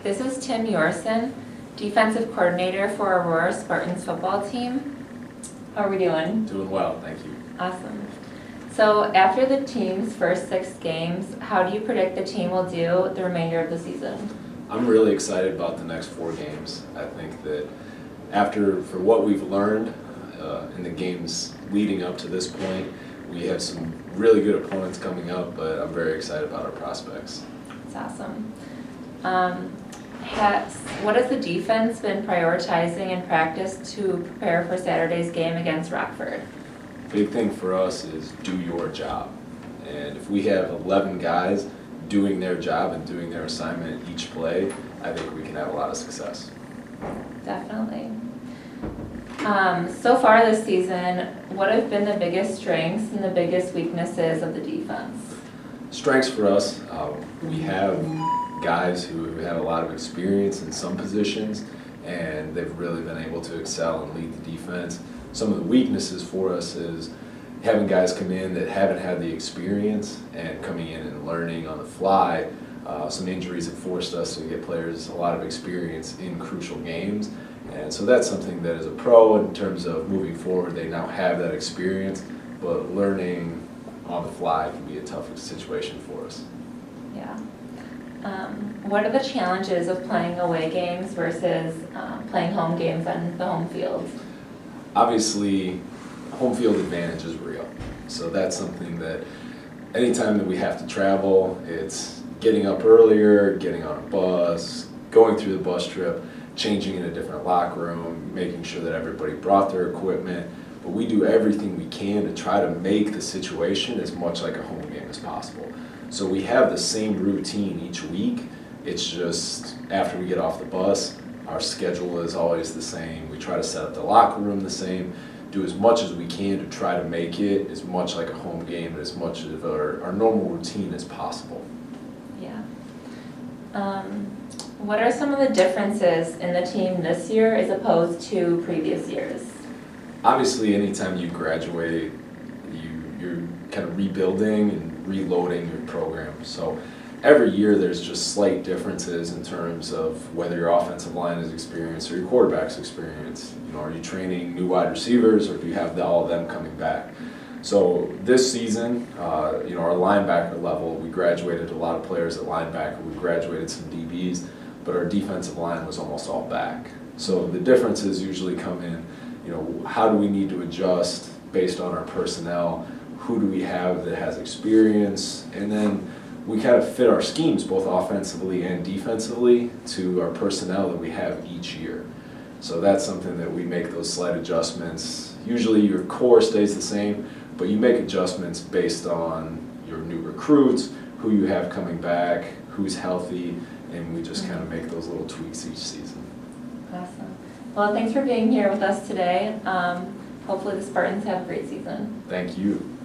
This is Tim Yourison, defensive coordinator for Aurora Spartans football team. How are we doing? Doing well, thank you. Awesome. So after the team's first 6 games, how do you predict the team will do the remainder of the season? I'm really excited about the next 4 games. I think that for what we've learned in the games leading up to this point, we have some really good opponents coming up, but I'm very excited about our prospects. That's awesome. What has the defense been prioritizing in practice to prepare for Saturday's game against Rockford? Big thing for us is do your job. And if we have 11 guys doing their job and doing their assignment each play, I think we can have a lot of success. Definitely. So far this season, what have been the biggest strengths and the biggest weaknesses of the defense? Strengths for us, we have guys who have a lot of experience in some positions, and they've really been able to excel and lead the defense. Some of the weaknesses for us is having guys come in that haven't had the experience and coming in and learning on the fly. Some injuries have forced us to get players a lot of experience in crucial games, and so that's something that as a pro in terms of moving forward, they now have that experience, but learning on the fly can be a tough situation for us. Yeah. What are the challenges of playing away games versus playing home games on the home field? Obviously, home field advantage is real. So that's something that anytime that we have to travel, it's getting up earlier, getting on a bus, going through the bus trip, changing in a different locker room, making sure that everybody brought their equipment. But we do everything we can to try to make the situation as much like a home game as possible. So we have the same routine each week. It's just after we get off the bus, our schedule is always the same. We try to set up the locker room the same, do as much as we can to try to make it as much like a home game, as much of our normal routine as possible. Yeah. What are some of the differences in the team this year as opposed to previous years? Obviously, anytime you graduate, you're kind of rebuilding and reloading your program. So every year there's just slight differences in terms of whether your offensive line is experienced or your quarterback's experienced. You know, are you training new wide receivers or do you have all of them coming back? So this season, our linebacker level, we graduated a lot of players at linebacker. We graduated some DBs, but our defensive line was almost all back. So the differences usually come in, how do we need to adjust based on our personnel? Who do we have that has experience? And then we kind of fit our schemes, both offensively and defensively, to our personnel that we have each year. So that's something that we make those slight adjustments. Usually your core stays the same, but you make adjustments based on your new recruits, who you have coming back, who's healthy, and we just kind of make those little tweaks each season. Awesome. Well, thanks for being here with us today. Hopefully the Spartans have a great season. Thank you.